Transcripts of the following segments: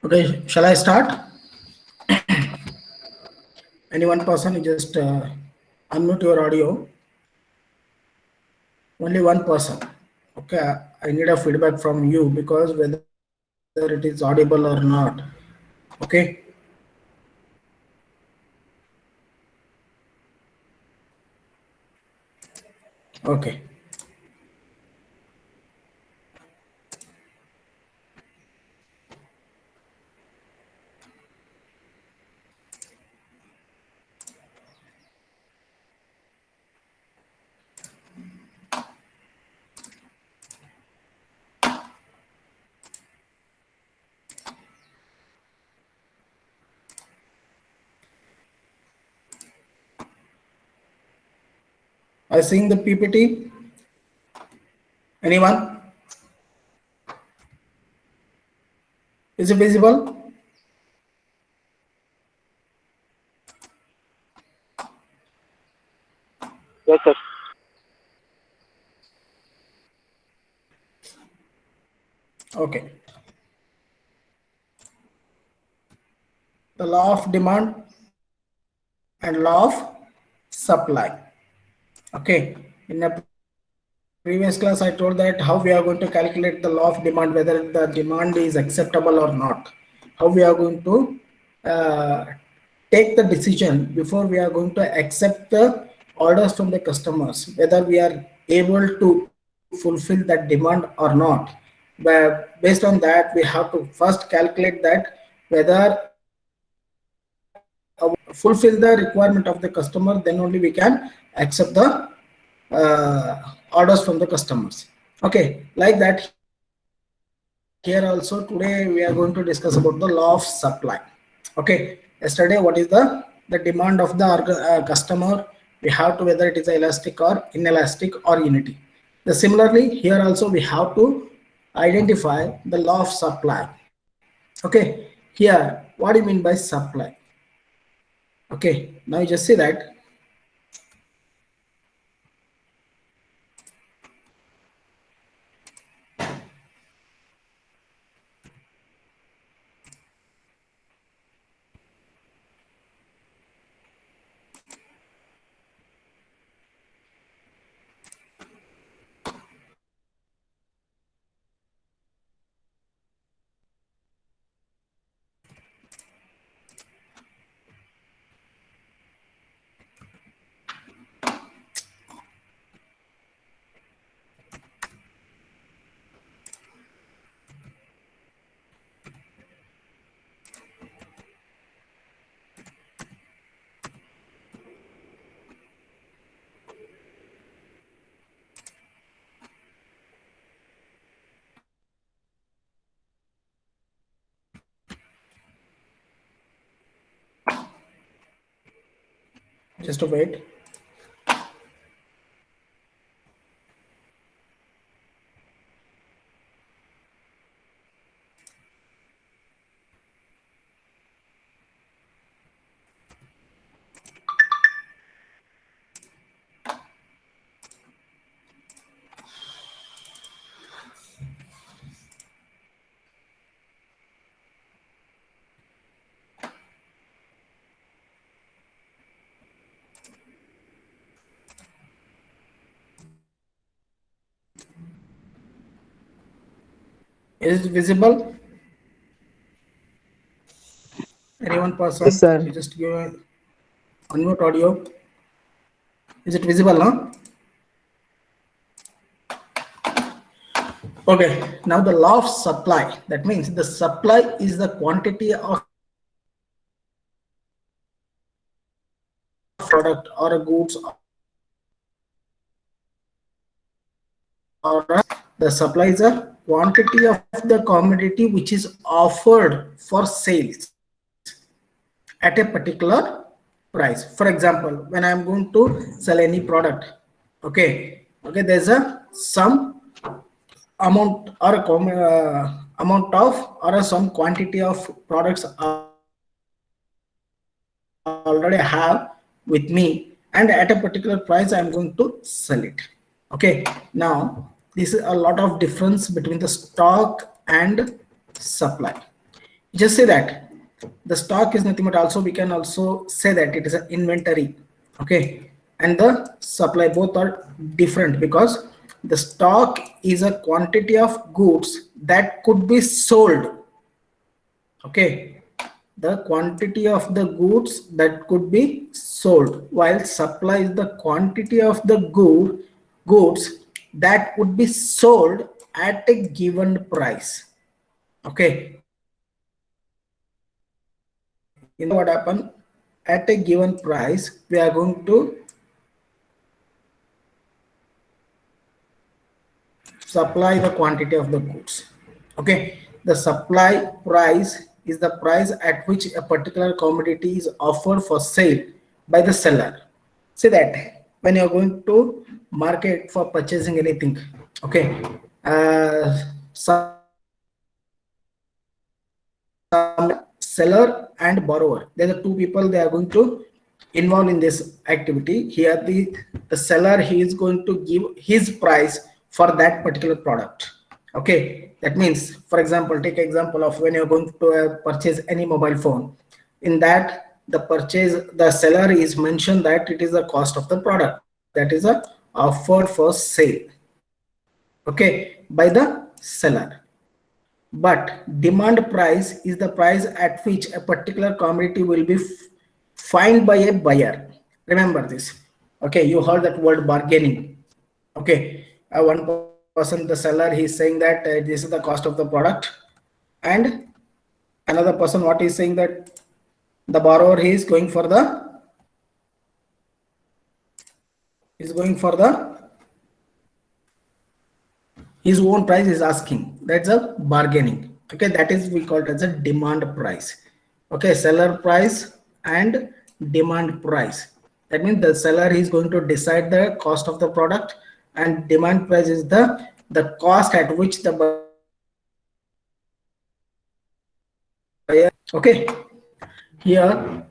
Okay, shall I start? Any one person, you just unmute your audio. Only one person. Okay, I need a feedback from you because whether it is audible or not. Okay. Okay. I seeing the PPT. Anyone? Is it visible? Yes, sir. Okay. The law of demand and law of supply. Okay. In a previous class, I told that how we are going to calculate the law of demand, whether the demand is acceptable or not. How we are going to take the decision before we are going to accept the orders from the customers, whether we are able to fulfill that demand or not. But based on that, we have to first calculate that whether fulfill the requirement of the customer, then only we can accept the orders from the customers. Okay, like that here also today we are going to discuss about the law of supply. Okay, yesterday what is the demand of the customer, we have to whether it is elastic or inelastic or unity. Similarly here also we have to identify the law of supply. Okay, here what do you mean by supply? Okay, now you just see that just to wait. Is it visible? Any one Yes, person, sir. you just give a unmute audio. Is it visible, huh? Okay, now the law of supply. That means the supply is the quantity of product or a goods or the supply is a quantity of the commodity which is offered for sales at a particular price. For example, when I am going to sell any product, okay, there's a some amount or a amount of or some quantity of products already have with me, and at a particular price I am going to sell it. Okay, now this is a lot of difference between the stock and supply. just say that the stock is nothing but also we can also say that it is an inventory. Okay, and the supply both are different because the stock is a quantity of goods that could be sold. Okay, the quantity of the goods that could be sold, while supply is the quantity of the goods that would be sold at a given price. Okay, in what happen, at a given price we are going to supply the quantity of the goods. Okay, the supply price is the price at which a particular commodity is offered for sale by the seller. See that when you are going to market for purchasing anything, okay, some seller and borrower, they are the two people they are going to involve in this activity. Here the seller, he is going to give his price for that particular product. Okay, that means, for example, take example of when you're going to purchase any mobile phone. In that, the seller is mentioned that it is the cost of the product that is a offered for sale, okay, by the seller. But demand price is the price at which a particular commodity will be fined by a buyer. Remember this. Okay, you heard that word bargaining. Okay, one person, the seller, he is saying that this is the cost of the product, and another person, what is saying that the borrower, he is going for the his own price is asking. That's a bargaining. Okay, that is we call it as a demand price. Okay, seller price and demand price. That means the seller is going to decide the cost of the product, and demand price is the cost at which the buyer. Okay, here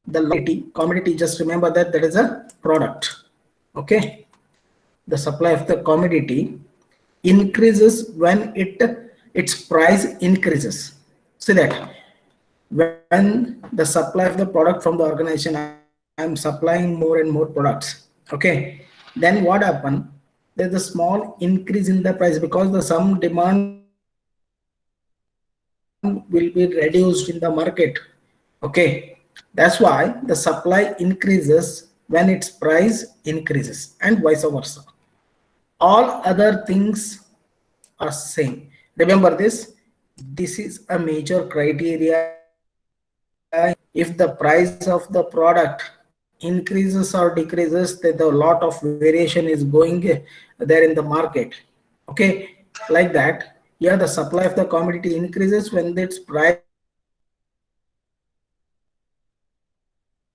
the commodity, just remember that that is a product. Okay, the supply of the commodity increases when its price increases. See that when the supply of the product from the organization, I am supplying more and more products. Okay, then what happen? There's a small increase in the price because the some demand will be reduced in the market. Okay, that's why the supply increases when its price increases, and vice versa. All other things are same. Remember this. This is a major criteria. If the price of the product increases or decreases, then a lot of variation is going there in the market. Okay, like that. Here the supply of the commodity increases when its price,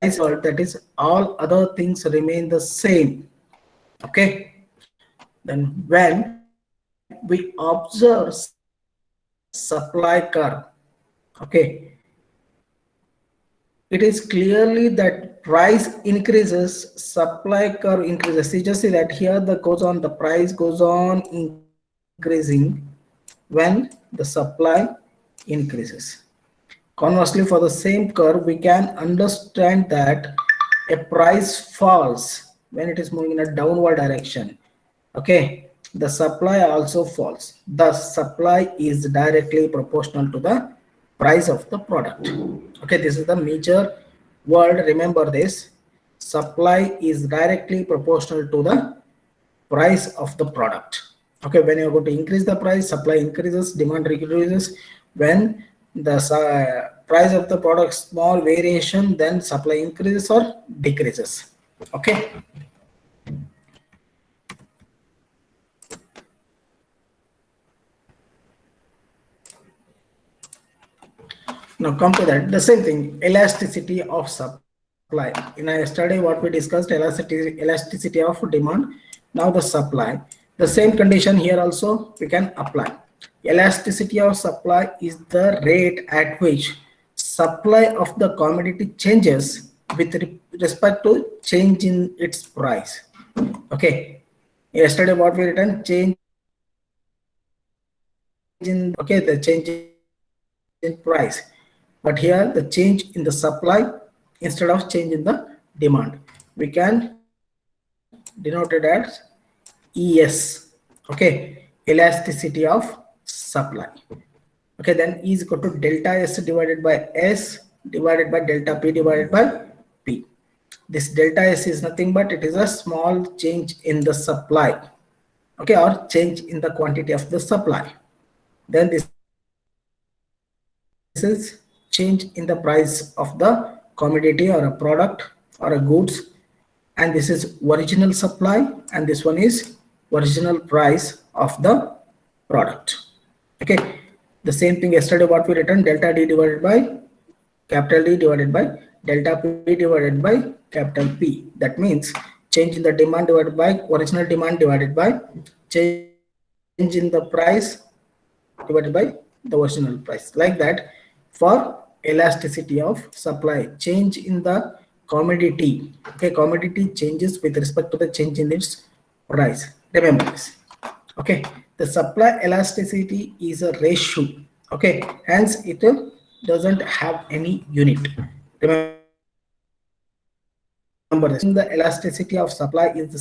that is, all other things remain the same. Okay, then when we observe supply curve, okay, it is clearly that price increases, supply curve increases. You just see that here the goes on, the price goes on increasing when the supply increases. Conversely, for the same curve, we can understand that a price falls when it is moving in a downward direction. Okay, the supply also falls. The supply is directly proportional to the price of the product. Okay, this is the major word. Remember this. Supply is directly proportional to the price of the product. Okay, when you're going to increase the price, supply increases, demand decreases. When the price of the product small variation, then supply increases or decreases. Okay. Now come to that, the same thing, elasticity of supply. In our study, what we discussed, elasticity of demand. Now the supply, the same condition here also we can apply. Elasticity of supply is the rate at which supply of the commodity changes with respect to change in its price. Okay, yesterday what we written, change in, okay, the change in price, but here the change in the supply instead of change in the demand, we can denote it as ES. Okay, elasticity of supply. Okay, then E is equal to delta S divided by S divided by delta P divided by P. This delta S is nothing but it is a small change in the supply, okay, or change in the quantity of the supply. Then this is change in the price of the commodity or a product or a goods, and this is original supply, and this one is original price of the product. Okay, the same thing yesterday what we written, delta D divided by capital D divided by delta P divided by capital P. That means change in the demand divided by original demand divided by change in the price divided by the original price. Like that, for elasticity of supply, change in the commodity. Okay, commodity changes with respect to the change in its price. Remember this. Okay, the supply elasticity is a ratio. Okay, hence it doesn't have any unit. Remember this. The elasticity of supply is the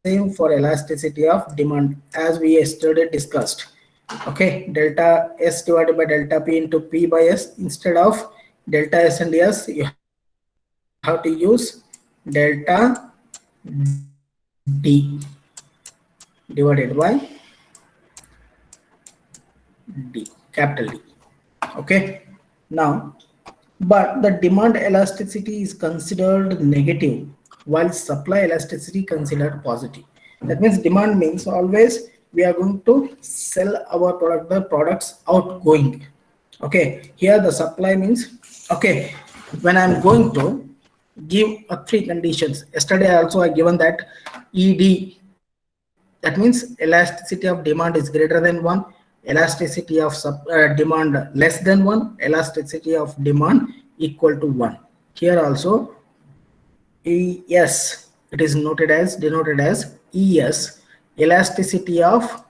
same for elasticity of demand as we yesterday discussed. Okay, delta S divided by delta P into P by S, instead of delta S and S you have to use delta D divided by D, capital D. Okay, now, but the demand elasticity is considered negative while supply elasticity considered positive. That means demand means always we are going to sell our product, the products outgoing. Okay, here the supply means, okay, when I'm going to give three conditions. Yesterday also I given that ED, that means elasticity of demand is greater than 1, elasticity of demand less than 1, elasticity of demand equal to 1. Here also ES, it is denoted as ES, elasticity of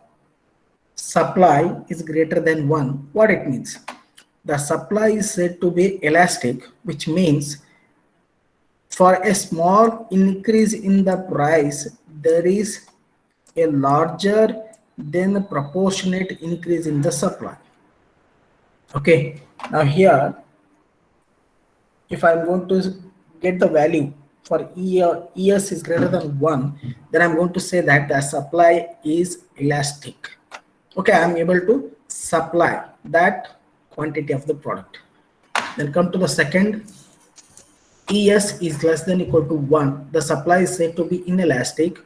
supply is greater than 1. What it means? The supply is said to be elastic, which means for a small increase in the price, there is a larger than proportionate increase in the supply. Okay, now here, if I'm going to get the value for ES is greater than 1, then I'm going to say that the supply is elastic. Okay, I'm able to supply that quantity of the product. Then come to the second, ES is less than equal to 1. The supply is said to be inelastic,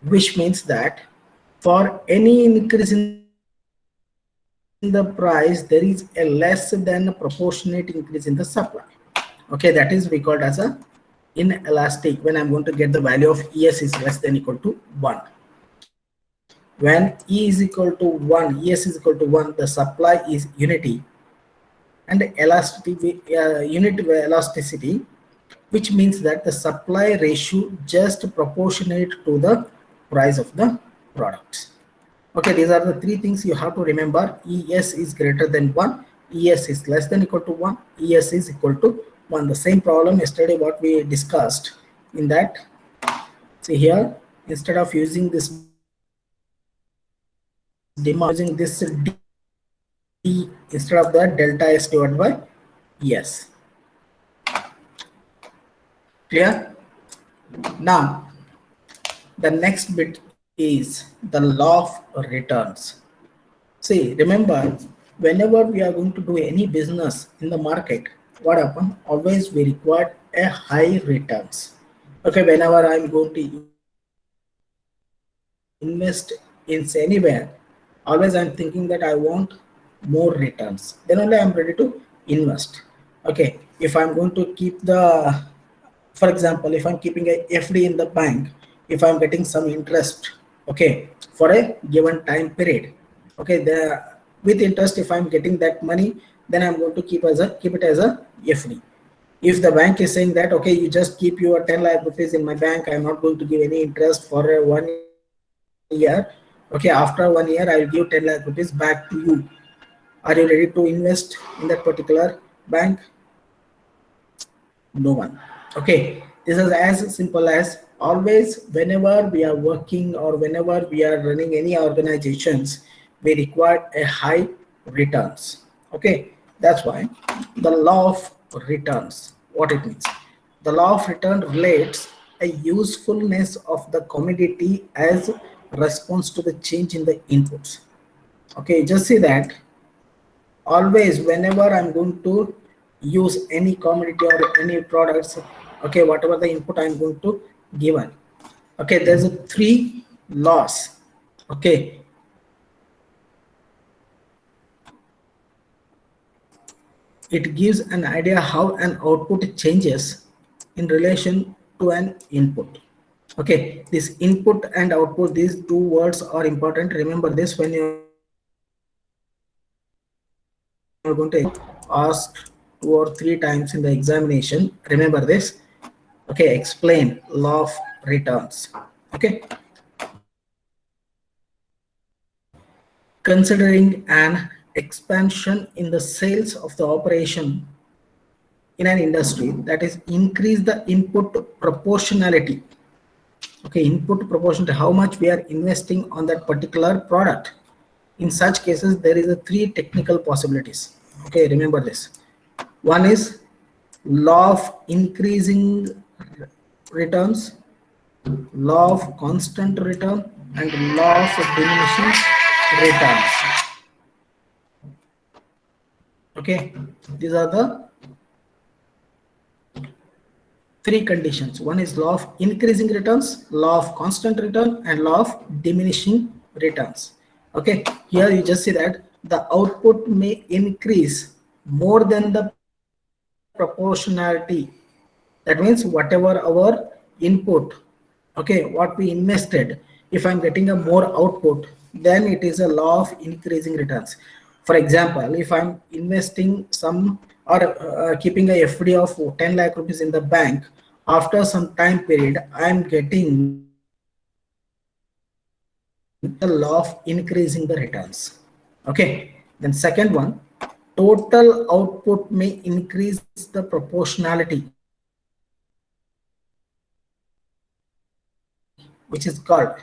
which means that for any increase in the price, there is a less than proportionate increase in the supply. Okay, that is we called as a inelastic when I'm going to get the value of ES is less than equal to 1. When E is equal to 1, ES is equal to 1, the supply is unity and elasticity, unit elasticity, which means that the supply ratio just proportionate to the price of the products. Okay, these are the three things you have to remember. ES is greater than 1, ES is less than equal to 1, ES is equal to 1. The same problem yesterday what we discussed in that. See here, instead of using this demand, using this D instead of that delta S divided by ES. Clear? Now, the next bit is the law of returns. See, remember, whenever we are going to do any business in the market, what happens? Always we require a high returns. Okay, whenever I'm going to invest in anywhere, always I'm thinking that I want more returns. Then only I'm ready to invest. Okay, if I'm going to keep the, for example, if I'm keeping a FD in the bank, if I'm getting some interest, okay, for a given time period, okay, with interest, if I'm getting that money, then I'm going to keep it as a FD. If the bank is saying that, okay, you just keep your 10 lakh rupees in my bank, I'm not going to give any interest for 1 year. Okay, after 1 year, I'll give 10 lakh rupees back to you. Are you ready to invest in that particular bank? No one. Okay, this is as simple as always whenever we are working or whenever we are running any organizations, we require a high returns. Okay, that's why the law of returns, what it means, the law of return relates a usefulness of the commodity as response to the change in the inputs. Okay, just see that always whenever I'm going to use any commodity or any products, okay, whatever the input I'm going to given, okay, there's a three laws. Okay, it gives an idea how an output changes in relation to an input. Okay, this input and output, these two words are important. Remember this when you're going to ask 2 or 3 times in the examination. Remember this. Okay, explain law of returns. Okay, considering an expansion in the sales of the operation in an industry, that is increase the input proportionality. Okay, input proportion to how much we are investing on that particular product. In such cases there is a three technical possibilities. Okay, remember this. One is law of increasing returns, law of constant return, and law of diminishing returns. Okay, these are the three conditions. One is law of increasing returns, law of constant return, and law of diminishing returns. Okay, here you just see that the output may increase more than the proportionality. That means whatever our input, okay, what we invested, if I'm getting a more output, then it is a law of increasing returns. For example, if I'm investing some or keeping a FD of 10 lakh rupees in the bank, after some time period I'm getting the law of increasing the returns. Okay, then second one, total output may increase the proportionality, which is called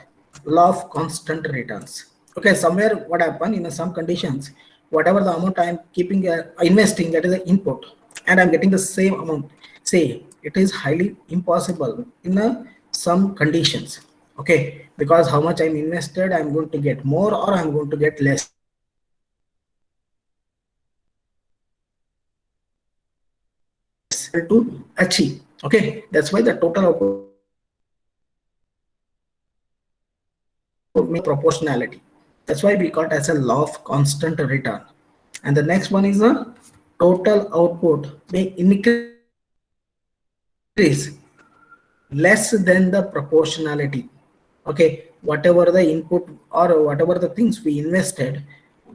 law of constant returns. Okay, somewhere what happen in some conditions, whatever the amount I am keeping investing, that is the input, and I'm getting the same amount. Say it is highly impossible in some conditions. Okay, because how much I'm invested, I'm going to get more or I'm going to get less. To achieve. Okay, that's why the total output proportionality. That's why we call it as a law of constant return. And the next one is a total output may increase less than the proportionality. Okay, whatever the input or whatever the things we invested,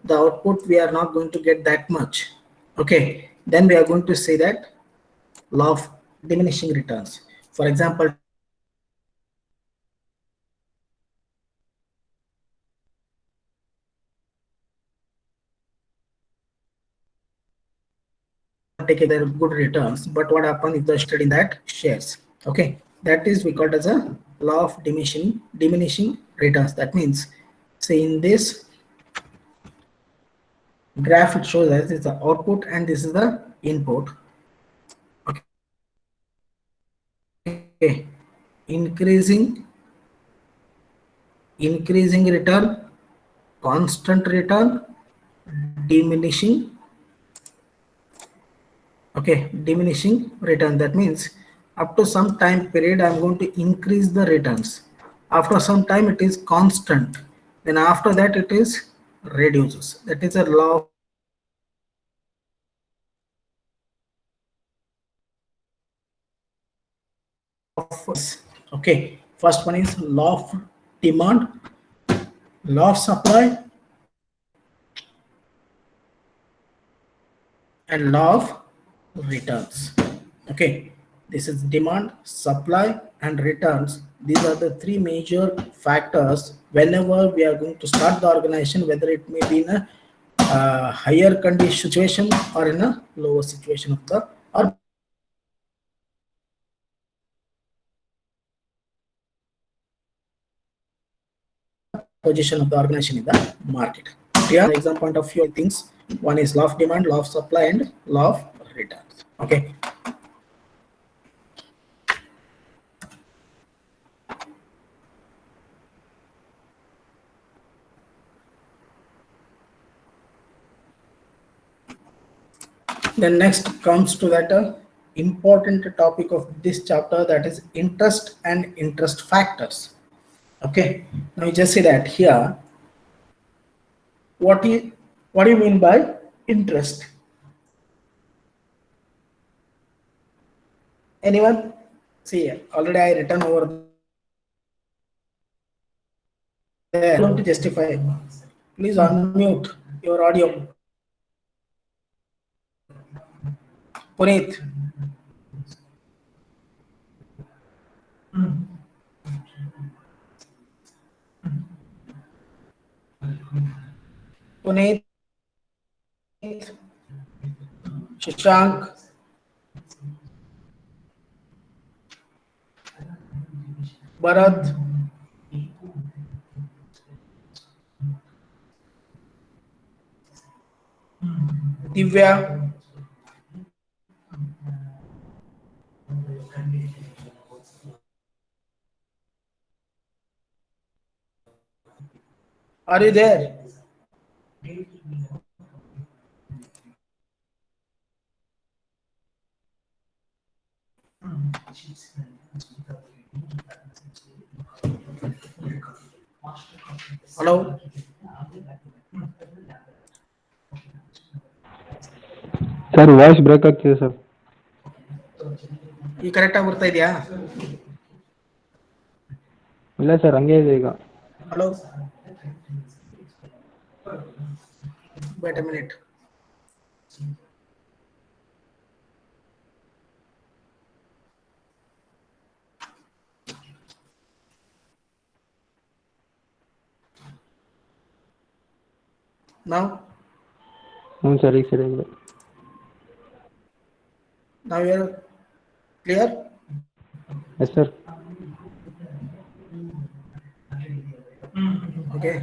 the output we are not going to get that much. Okay, then we are going to say that law of diminishing returns. For example, taking their good returns, but what happens if the study in that shares? Okay, that is we call it as a law of diminishing returns. That means, say in this graph it shows that this is the output and this is the input. Okay, increasing return, constant return, diminishing. Okay, diminishing return. That means up to some time period I'm going to increase the returns. After some time it is constant. Then after that it is reduces. That is a law of, okay, first one is law of demand, law of supply, and law of returns. Okay, this is demand, supply, and returns. These are the three major factors whenever we are going to start the organization, whether it may be in a higher condition situation or in a lower situation of the or position of the organization in the market. Here, exam point of view, things one is law of demand, law of supply, and law of returns. Okay. Then next comes to that important topic of this chapter, that is interest and interest factors. Okay. Now you just see that here. What do you mean by interest? Anyone? See, already I written over there. To justify. Please unmute your audio. Puneet. Puneet. Shashank. Bharat. Divya. Are you there? Hello? Sir voice break ಆಗ್ತಿದೆ sir. ಈ ಕರೆಕ್ಟಾಗಿ ಬರ್ತಾ ಇದೆಯಾ? ಇಲ್ಲ sir, ಹಂಗೆ ಇದೆ ಈಗ. Hello, wait a minute. Now? ಹ್ಞೂ ಸರ್, ಈಗ ಸರಿಯಾಗಿದೆ. Now you are clear? Yes sir. Okay.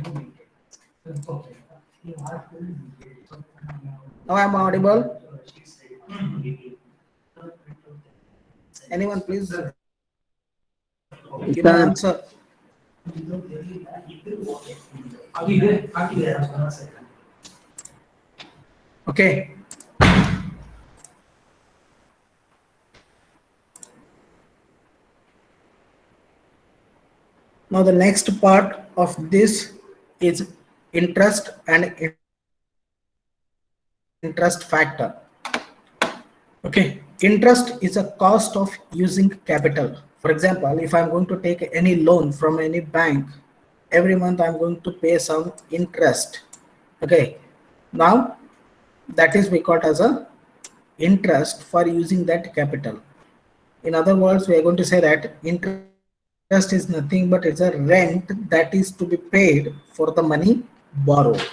Now I am audible. Anyone please give me answer. Okay. Now the next part of this is interest and interest factor. Okay, interest is a cost of using capital. For example, if I'm going to take any loan from any bank, every month I'm going to pay some interest. Okay, now that is we call as a interest for using that capital. In other words, we are going to say that interest is nothing but it's a rent that is to be paid for the money borrowed.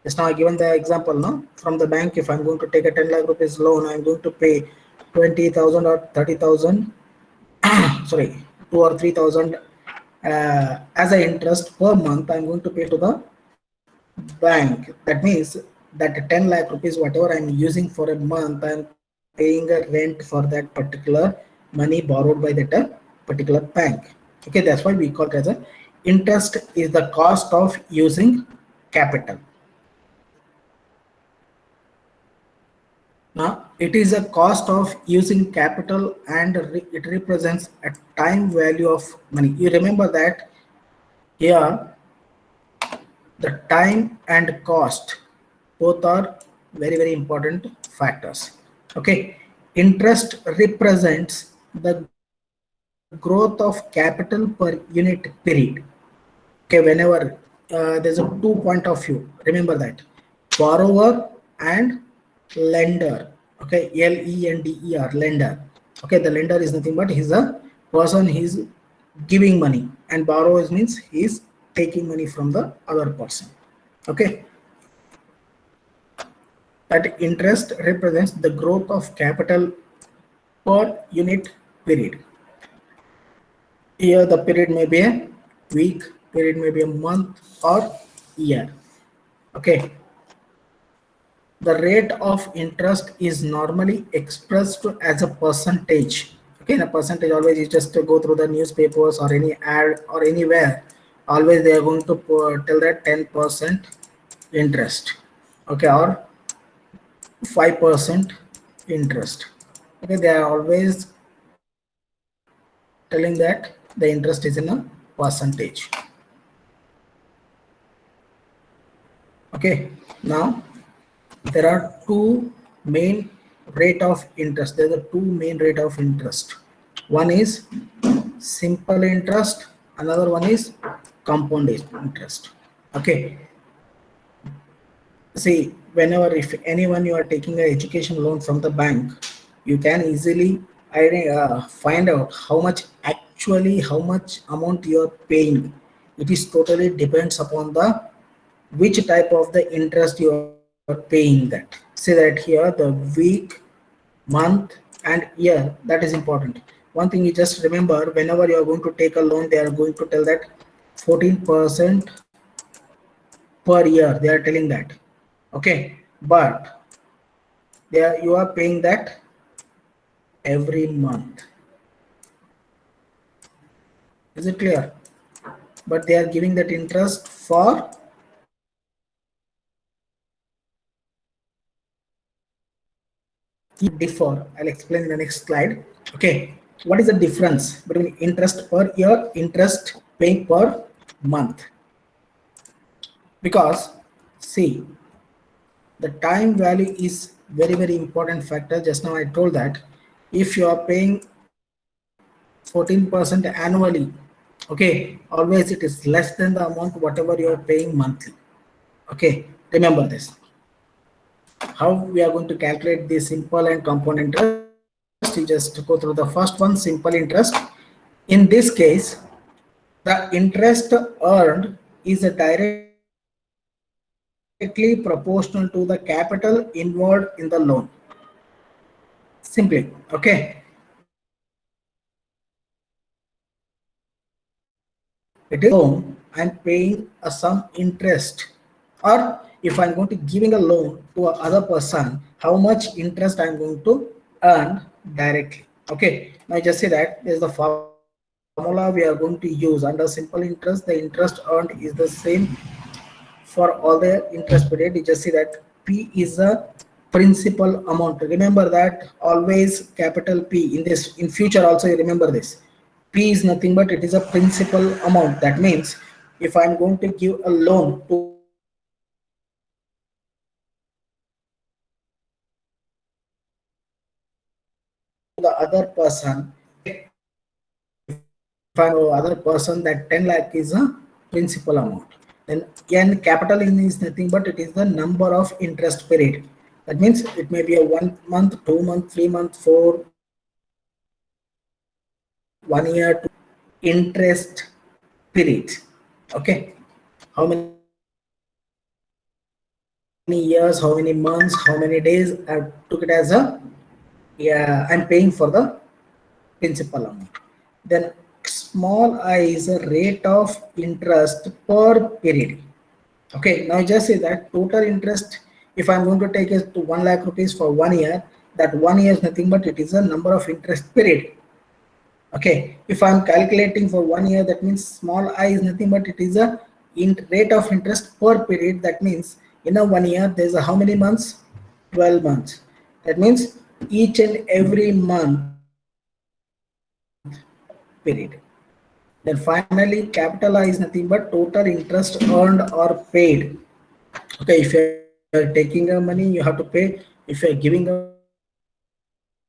Just now I given the example, no, from the bank. If I'm going to take a 10 lakh rupees loan, I'm going to pay 20,000 or 30,000 sorry, 2 or 3,000 as an interest per month I'm going to pay to the bank. That means that 10 lakh rupees whatever I'm using for a month, I'm paying a rent for that particular money borrowed by that particular bank. Okay, that's why we call it as a interest is the cost of using capital. Now it is a cost of using capital and it represents a time value of money. You remember that here the time and cost both are very important factors. Okay, interest represents the growth of capital per unit period. Okay, whenever there's a 2 point of view, remember that borrower and lender. Okay, lender, lender. Okay, the lender is nothing but he's a person, he's giving money, and borrower means he's taking money from the other person. Okay, that interest represents the growth of capital per unit period. Here the period may be a week, period may be a month or year. Okay. The rate of interest is normally expressed as a percentage. Okay, the percentage always you just go through the newspapers or any ad or anywhere. Always they are going to tell that 10% interest. Okay, or 5% interest. Okay, they are always telling that the interest is in a percentage. Okay, now there are two main rate of interest. There are two main rate of interest. One is simple interest, another one is compound interest. Okay, see, whenever if anyone you are taking an education loan from the bank, you can easily find out how much actually how much amount you are paying. It is totally depends upon the which type of the interest you are paying that. See that here the week, month and year, that is important. One thing you just remember, whenever you are going to take a loan, they are going to tell that 14% per year, they are telling that. Okay, but you are paying that every month. Is it clear? But they are giving that interest for differ. I'll explain in the next slide. Okay, what is the difference between interest per year, interest paying per month? Because see, the time value is very important factor. Just now I told that if you are paying 14% annually, okay, always it is less than the amount whatever you are paying monthly. Okay, remember this. How we are going to calculate the simple and compound interest? You just go through the first one, simple interest. In this case, the interest earned is directly proportional to the capital involved in the loan. Simply, okay. It is loan, I'm paying some interest, or if I'm going to giving a loan to other person, how much interest I'm going to earn directly. Okay, now just say that there's the formula we are going to use under simple interest. The interest earned is the same for all the interest period. You just see that P is a principal amount. Remember that always capital P in this, in future also you remember this. P is nothing but it is a principal amount. That means if I'm going to give a loan to the other person, how much interest I'm going to okay, if I'm going to other person, that 10 lakh is a principal amount. Then n capital N is nothing but it is the number of interest period. That means it may be a 1 month, 2 month, 3 month, 4, 1 year, 2 interest period. Okay, how many years, how many months, how many days I took it as a, yeah, I'm paying for the principal amount. Then small I is a rate of interest per period. Okay, now just say that total interest, if I'm going to take it to 1 lakh rupees for 1 year, that 1 year is nothing but it is a number of interest period. Okay, if I'm calculating for 1 year, that means small I is nothing but it is a rate of interest per period. That means in a 1 year there's a how many months? 12 months. That means each and every month period. Then finally capital I is nothing but total interest earned or paid. Okay, if you are taking a money you have to pay, if you are giving a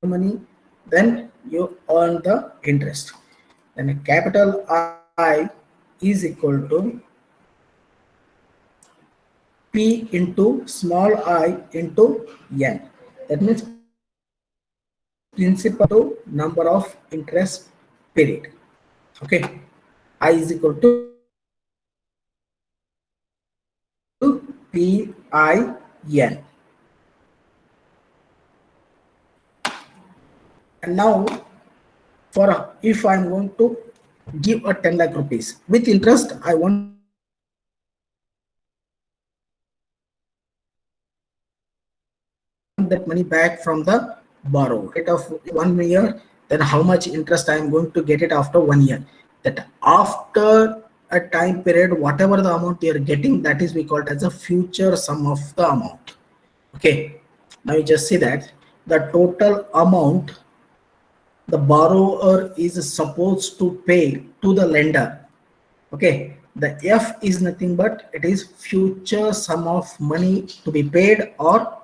money then you earn the interest. Then capital I is equal to P into small I into n. That means principal into number of interest period. Okay, I is equal to P I N. And now, for if I'm going to give a 10 lakh rupees with interest, I want that money back from the borrower. Rate of 1 year, then how much interest I am going to get it after 1 year. That after a time period, whatever the amount you are getting, that is we call it as a future sum of the amount. Okay, now you just see that the total amount the borrower is supposed to pay to the lender. Okay, the F is nothing but it is future sum of money to be paid or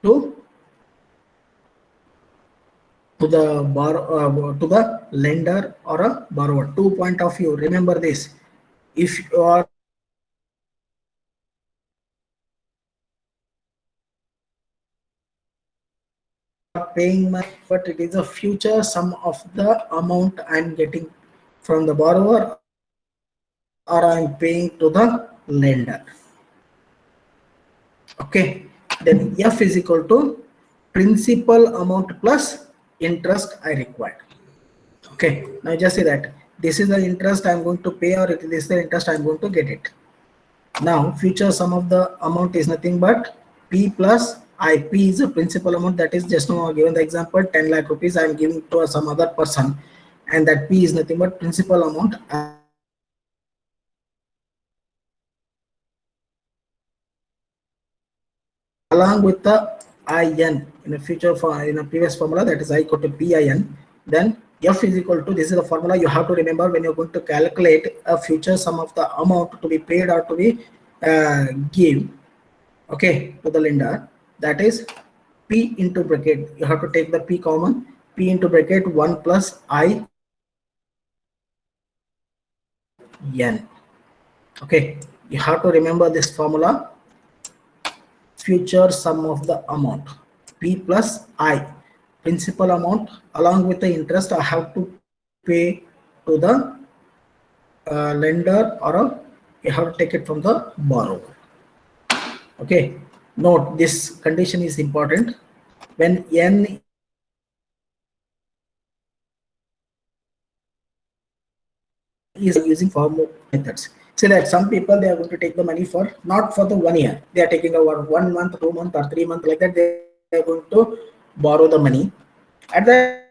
to to the lender or a borrower. 2 point of view, remember this. If you are paying money, but it is a future sum of the amount I'm getting from the borrower or I'm paying to the lender. Okay, then F is equal to principal amount plus interest I required. Okay, now just say that this is the interest I'm going to pay or this is the interest I'm going to get it. Now future sum of the amount is nothing but P plus I. P is a principal amount, that is just now given the example 10 lakh rupees I am giving to some other person, and that P is nothing but principal amount along with the IN in a future for in a previous formula, that is I equal to PIN. Then F is equal to, this is the formula you have to remember when you're going to calculate a future sum of the amount to be paid or to be give, okay, to the lender. That is P into bracket, you have to take the P common, P into bracket 1 plus I N. Okay, you have to remember this formula, future sum of the amount, P plus I, principal amount along with the interest I have to pay to the lender or you have to take it from the borrower. Okay, note this condition is important. When N is using formal methods, say that some people they are going to take the money for not for the 1 year, they are taking over 1 month, 2 month or 3 month, like that they are going to borrow the money. At that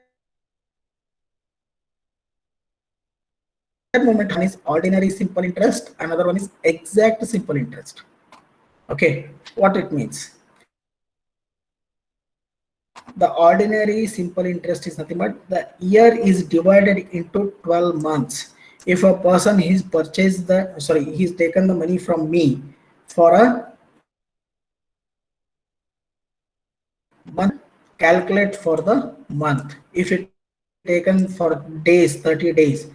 moment, one is ordinary simple interest, another one is exact simple interest. Okay, what it means, the ordinary simple interest is nothing but the year is divided into 12 months. If a person he's purchased the, sorry, he's taken the money from me for a month, calculate for the month. If it taken for days, 30 days,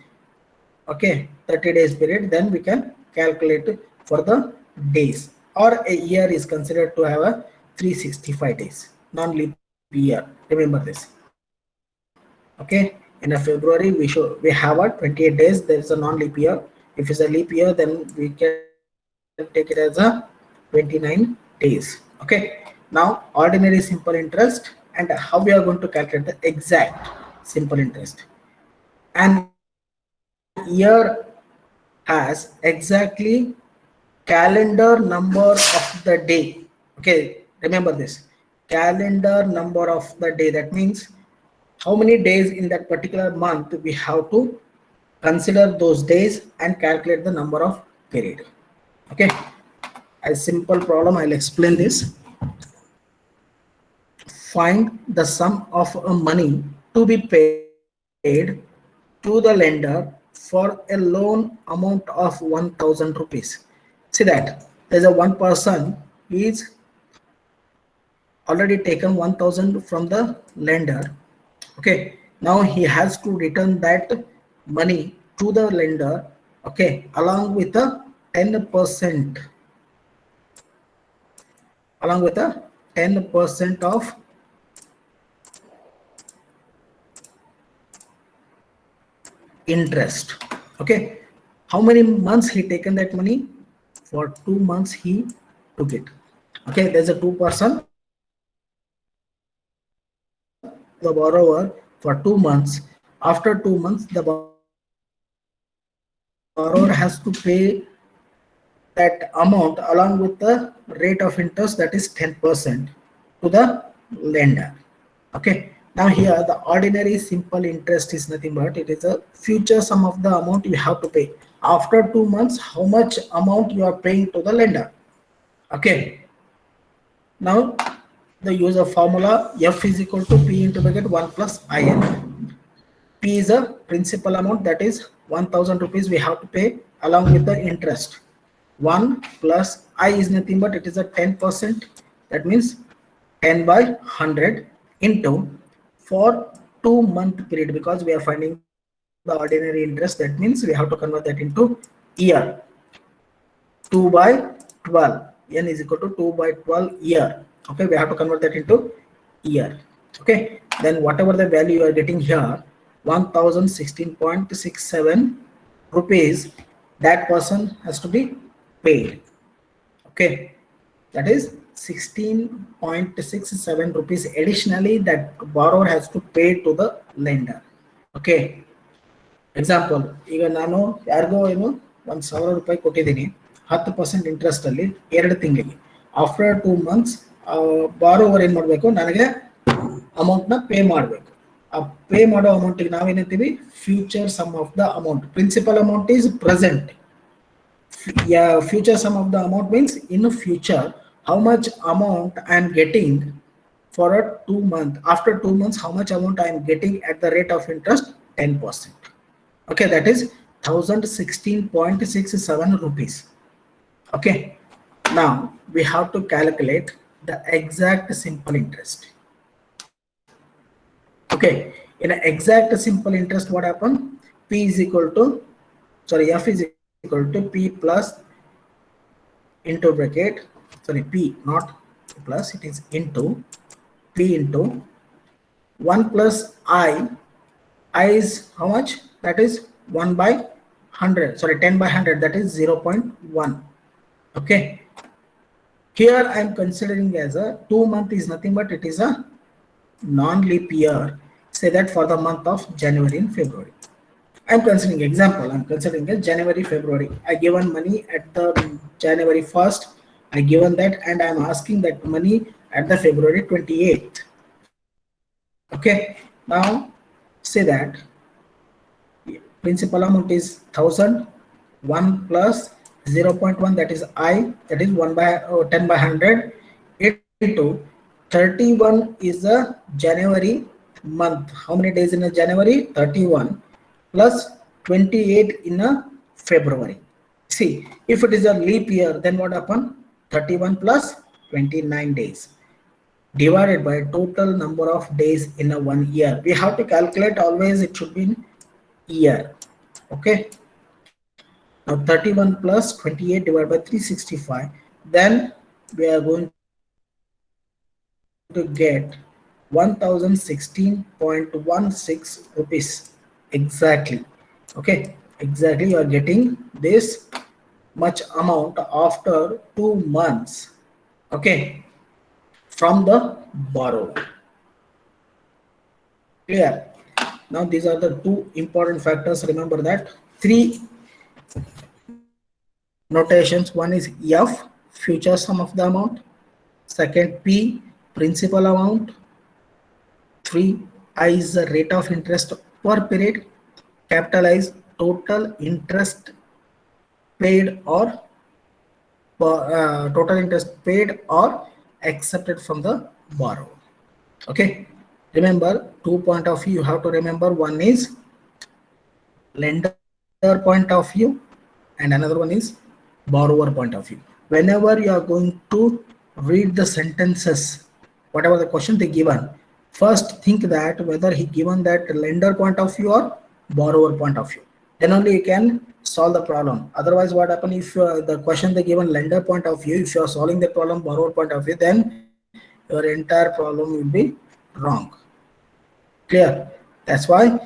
okay, 30 days period, then we can calculate for the days. Or a year is considered to have a 365 days, non-leap year, remember this. Okay, in a February we have a 28 days, there is a non-leap year. If it's a leap year, then we can take it as a 29 days. Okay, now ordinary simple interest and how we are going to calculate the exact simple interest. An year has exactly calendar number of the day. Okay, remember this, calendar number of the day, that means how many days in that particular month we have to consider those days and calculate the number of period. Okay, a simple problem, I'll explain this. Find the sum of money to be paid to the lender for a loan amount of 1000 rupees. See that there's a one person, he is already taken 1000 from the lender. Okay, now he has to return that money to the lender, okay, along with a 10%, along with a 10% of interest. Okay, how many months he taken that money? For 2 months he took it. Okay, there's a 2 person, the borrower for 2 months. After 2 months, the borrower has to pay that amount along with the rate of interest, that is 10%, to the lender. Okay. Now here the ordinary simple interest is nothing but it is a future sum of the amount you have to pay. After 2 months, how much amount you are paying to the lender. Okay. Now the use of formula F is equal to P into bracket 1 plus IN. P is a principal amount, that is 1000 rupees we have to pay along with the interest. 1 plus I is nothing but it is a 10%, that means 10 by 100 into for 2-month period, because we are finding the ordinary interest, that means we have to convert that into year. 2 by 12, n is equal to 2 by 12 year. Okay, we have to convert that into year. Okay, then whatever the value you are getting here, 1016.67 rupees, that person has to be paid. Okay, that is 16.67 rupees additionally that borrower has to pay to the lender. Okay, example, ಈಗ ನಾನು ಯಾರಿಗೋ ಏನು 1000 ರೂಪಾಯಿ ಕೊಟ್ಟಿದ್ದೀನಿ 10% interest ಅಲ್ಲಿ 2 ತಿಂಗಳಿಗೆ. After 2 months borrower ಏನ್ ಮಾಡಬೇಕು, ನನಗೆ ಅಮೌಂಟ್ ನ ಪೇ ಮಾಡಬೇಕು. ಆ ಪೇ ಮಾಡೋ ಅಮೌಂಟ್ಗೆ ನಾವೇನಂತೀವಿ, future sum of the amount. Principal amount is present. Future sum of the amount means in the future how much amount I am getting for a 2 month. After 2 months, how much amount I am getting at the rate of interest, 10%. Okay, that is 1016.67 rupees. Okay, now we have to calculate the exact simple interest. Okay, in an exact simple interest, what happened? F is equal to P plus into bracket, P not plus, it is into P into 1 plus I is how much? That is 1 by 100, 10 by 100, that is 0.1. Okay, here I am considering as a 2 month is nothing but it is a non-leap year. Say that for the month of January and February. I'm considering example, I'm considering a January, February. I given money at the January 1st, I given that, and I'm asking that money at the February 28th. Okay, now say that principal amount is 1000, 1 plus 0.1, that is I, that is 1 by 10 by 100 into 31 is the January month. How many days in a January? 31 plus 28 in a February. See, if it is a leap year, then what happened? 31 plus 29 days divided by total number of days in a 1 year. We have to calculate always, it should be in year. Okay, now 31 plus 28 divided by 365, then we are going to get 1016.16 rupees exactly. Okay, exactly, you are getting this much amount after 2 months. Okay, from the borrower. Clear? Now these are the 2 important factors. Remember that 3 notations. One is F, future sum of the amount. Second, P, principal amount. 3, I is the rate of interest per period. Capital I is total interest paid or total interest paid or accepted from the borrower. Okay, remember 2 point of view you have to remember. One is lender point of view and another one is borrower point of view. Whenever you are going to read the sentences, whatever the question they given, first think that whether he given that lender point of view or borrower point of view, then only you can solve the problem. Otherwise what happen, if the question they given lender point of view, if you are solving the problem borrower point of view, then your entire problem will be wrong. Clear? That's why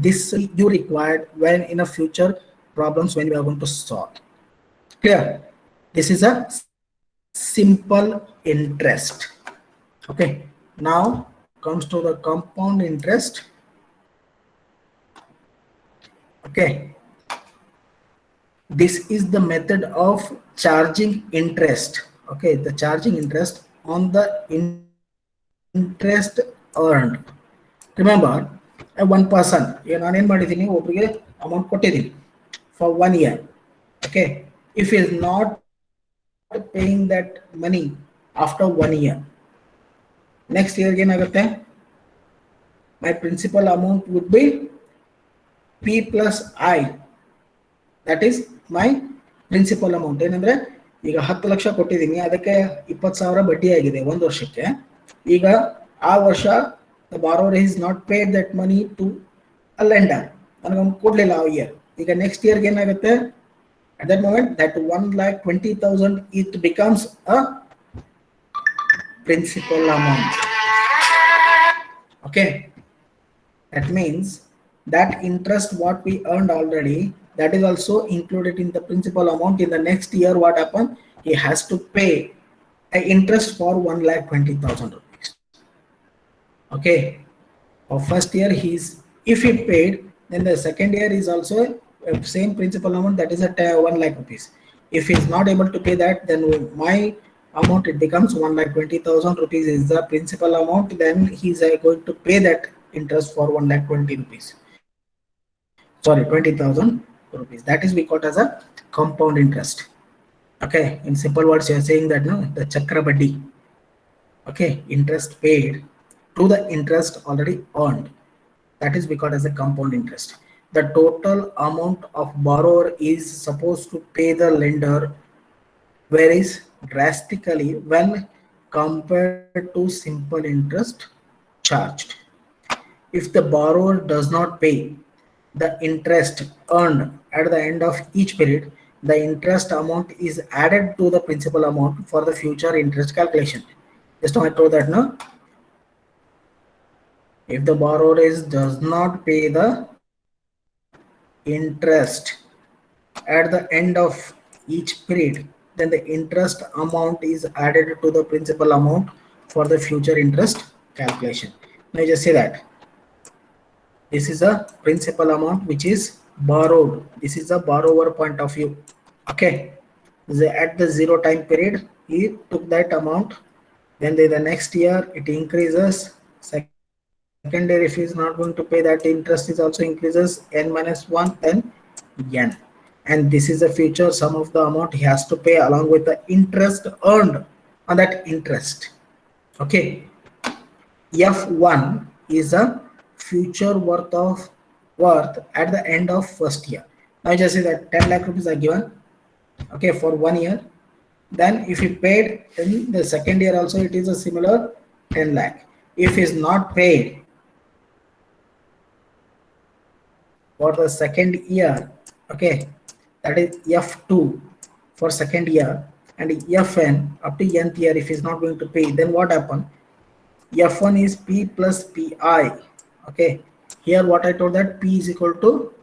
this you required when in a future problems when we are going to solve. Clear? This is a simple interest. Okay, now comes to the compound interest. Okay, this is the method of charging interest. Okay, the charging interest on the interest earned. Remember, one person, ನಾನು ಏನು ಮಾಡಿದ್ದೀನಿ ಒಬ್ಬರಿಗೆ amount ಕೊಟ್ಟಿದ್ದೀನಿ for 1 year. Okay, if he is not paying that money after 1 year, next year ಏನಾಗುತ್ತೆ, my principal amount would be P plus I, that is my principal amount. ಏನಂದ್ರೆ ಈಗ 10 ಲಕ್ಷ ಕೊಟ್ಟಿದ್ದೀನಿ, ಅದಕ್ಕೆ 20,000 ಬಡ್ಡಿ ಆಗಿದೆ ಒಂದು ವರ್ಷಕ್ಕೆ. ಈಗ ಆ ವರ್ಷ the borrower is not paid that money to a lender, ನನಗೆ ಕೊಡ್ಲಿಲ್ಲ ಆ ಇಯರ್. ಈಗ ನೆಕ್ಸ್ಟ್ ಇಯರ್ಗೆ ಏನಾಗುತ್ತೆ, at that moment that 1,20,000 it becomes a principal amount. Okay, that means that interest what we earned already, that is also included in the principal amount. In the next year what happened, he has to pay an interest for 1,20,000 rupees. Okay, for first year if he paid, then the second year is also same principal amount, that is at 1 lakh rupees. If he is not able to pay that, then my amount it becomes 1,20,000 rupees is the principal amount. Then he is going to pay that interest for 1,20,000 rupees. Sorry, 20,000 rupees. That is we call as a compound interest. Okay, in simple words you are saying that no, the chakra baddi. Okay, interest paid to the interest already earned, that is we call as a compound interest. The total amount of borrower is supposed to pay the lender varies drastically when compared to simple interest charged. If the borrower does not pay the interest earned at the end of each period, the interest amount is added to the principal amount for the future interest calculation. Just now I told that, no? If the borrower does not pay the interest at the end of each period, then the interest amount is added to the principal amount for the future interest calculation. Now I just say that this is a principal amount which is borrowed. This is the borrower point of view. Okay, at the 0 time period he took that amount, then the next year it increases. Second year if he is not going to pay, that interest is also increases n minus 1 then n, and this is the future sum of the amount he has to pay along with the interest earned on that interest. Okay, F1 is a future worth at the end of first year. Now just say that 10 lakh rupees are given, okay, for 1 year. Then if he paid in the second year also, it is a similar 10 lakh. If he is not paid for the second year, okay, that is F2 for second year, and Fn up to nth year if he is not going to pay, then what happen? F1 is P plus Pi. Okay, here what I told that P is equal to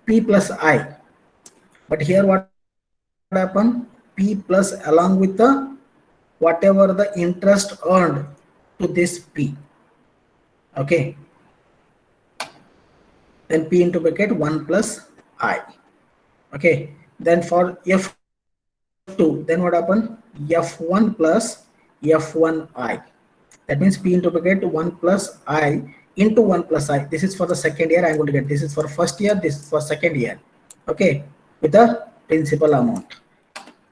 P plus I, but here what happen? P plus along with the whatever the interest earned to this P. Okay, then P into bracket 1 plus I. Okay, then for F2, then what happen? F1 plus F1I. That means P into bracket 1 plus I into 1 plus I. This is for the second year. I am going to get, this is for first year, this is for second year. Okay, with the principal amount.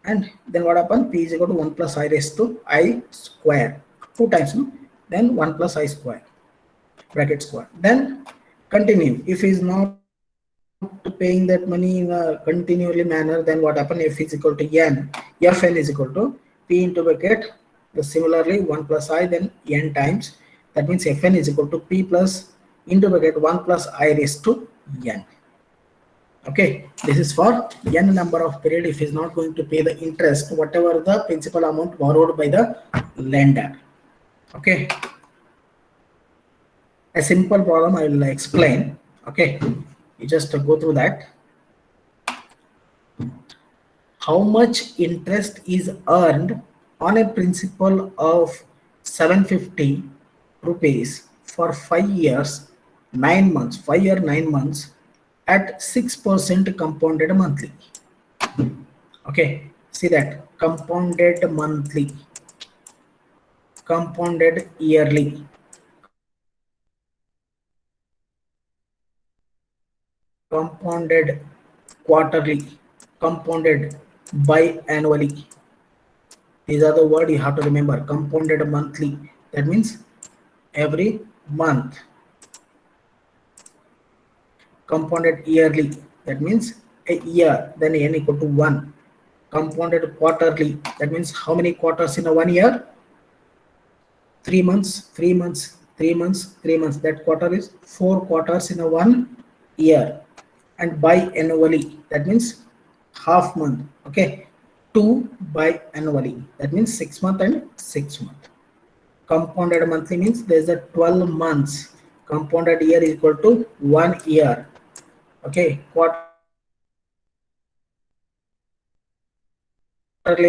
And then what happen? P is equal to 1 plus I raised to I square, 2 times, no? Then 1 plus I square, bracket square. Then continue. If he is not paying that money in a continually manner, then what happen? F is equal to n, Fn is equal to P into bracket, similarly 1 plus I, then n times. That means Fn is equal to P plus into bracket 1 plus I raised to n. Okay, this is for n number of period if he is not going to pay the interest, whatever the principal amount borrowed by the lender. Okay, a simple problem I will explain. Okay, you just go through that. How much interest is earned on a principal of 750 rupees for 5 years, 9 months, 5 year 9 months at 6% compounded monthly. Okay, see that compounded monthly, compounded yearly, compounded quarterly, compounded biannually. These are the word you have to remember. Compounded monthly, that means every month. Compounded yearly, that means a year, then n equal to 1. Compounded quarterly, that means how many quarters in a 1 year? 3 months, 3 months, 3 months, 3 months. That quarter is 4 quarters in a 1 year. And biannually, that means half month. Okay, 2 biannually, that means 6 month and 6 month. Compounded monthly means there's a 12 months. Compounded year is equal to 1 year. Okay, quarterly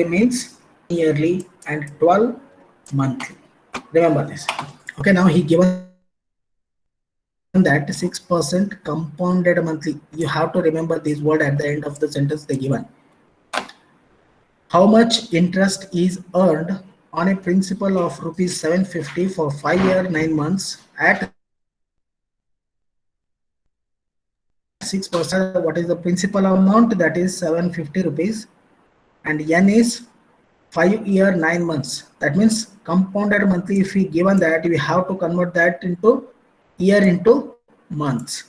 means yearly and 12 monthly. Remember this. Okay, now he given that 6% compounded monthly. You have to remember this word at the end of the sentence they given. How much interest is earned on a principal of rupees 750 for 5 year 9 months at 6%? What is the principal amount? That is 750 rupees, and n is 5 year 9 months. That means compounded monthly. If we given that, we have to convert that into year into months.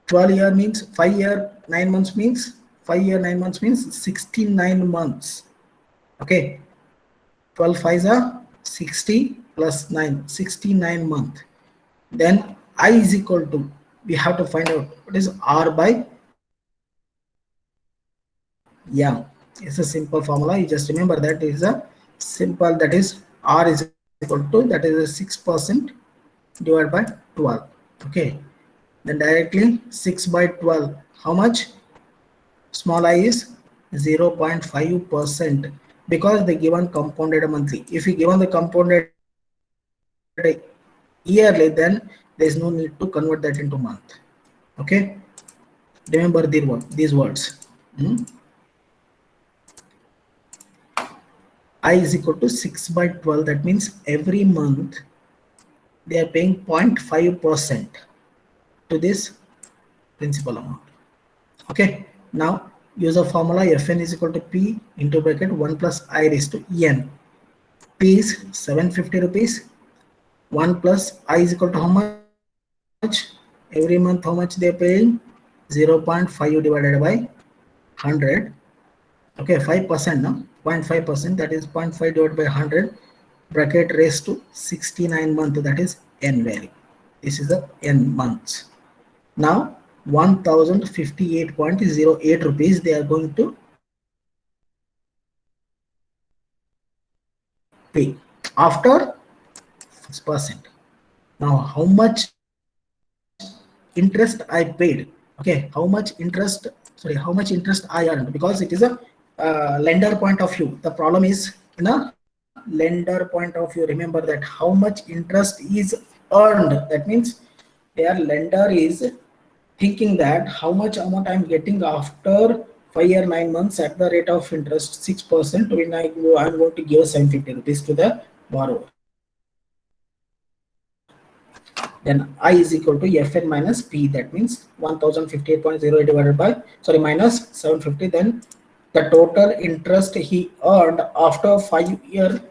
12 year means 5 year 9 months means 5 year 9 months means 69 months. Okay, 12 5s are 60 plus 9, 69 month. Then I is equal to, we have to find out what is R by M. It's a simple formula. You just remember that is a simple, that is R is equal to, that is a 6% divided by 12. Okay, then directly 6 by 12, how much? Small I is 0.5%, because they given compounded monthly. If you given the compounded yearly, then there is no need to convert that into month. Okay, remember these words. I is equal to 6 by 12. That means every month they are paying 0.5% to this principal amount. Okay, now use a formula. Fn is equal to P into bracket 1 plus I raised to n. P is 750 rupees. 1 plus I is equal to how much? Every month how much they are paying? 0.5 divided by 100. Okay, 5% now, 0.5%, that is 0.5 divided by 100, bracket raised to 69 month, that is n value. This is the n months. Now 1058.08 rupees they are going to pay after 6%. Now how much interest I paid? Okay, how much interest I earned, because it is a lender point of view. The problem is in a lender point of view. Remember that how much interest is earned. That means their lender is thinking that how much amount I'm getting after 5 year 9 months at the rate of interest 6%, when I'm going to give 750 rupees to the borrower. Then I is equal to Fn minus P. That means 1058.08 divided by, minus 750. Then the total interest he earned after 5 year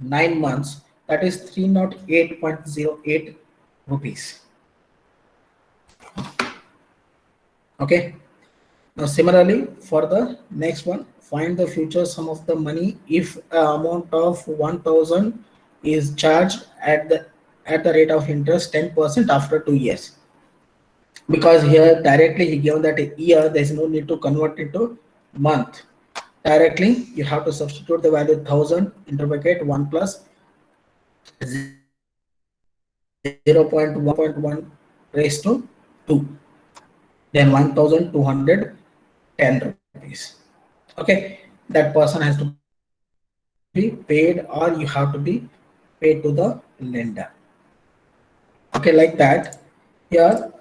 9 months, that is 308.08 rupees. Okay. Now similarly for the next one, find the future sum of the money if amount of 1000 is charged at the rate of interest 10% after 2 years. Because here directly he given that a year, there is no need to convert into month. Directly you have to substitute the value 1000 into bracket 1 plus 0.1 raised to 2, then 1210 rupees. Okay, that person has to be paid or you have to be paid to the lender. Okay, like that. Here,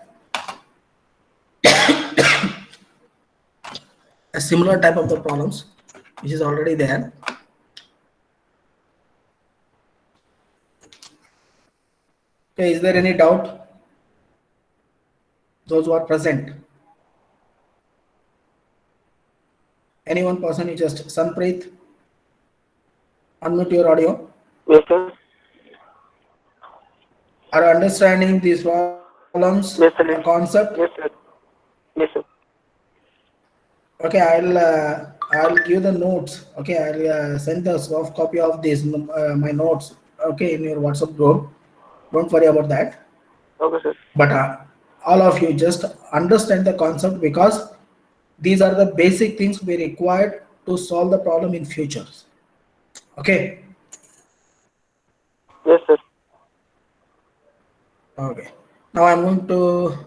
a similar type of the problems which is already there. Okay, is there any doubt? Those who are present. Any one person, you just Sanpreet, unmute your audio. Yes, sir. Are you understanding these problems, Yes, the sir. concept? Yes, sir. Yes, sir. Okay, I'll give the notes. Okay, I'll send the soft copy of this my notes. Okay, in your WhatsApp group. Don't worry about that. Okay, sir. But all of you just understand the concept because these are the basic things we required to solve the problem in futures. Okay. Yes, sir. Okay. Now I'm going to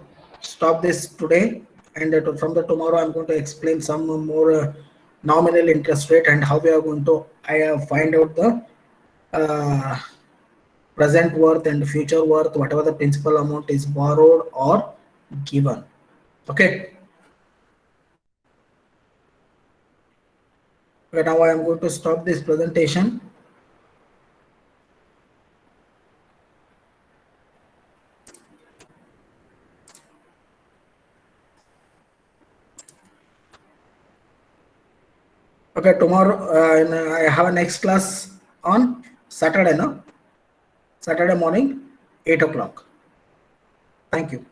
stop this today, and from the tomorrow I'm going to explain some more nominal interest rate and how we are going to find out the uh, present worth and future worth, whatever the principal amount is borrowed or given. Okay. Okay, now I am going to stop this presentation. Okay, tomorrow I have a next class on Saturday, no? Saturday morning, 8 o'clock. Thank you.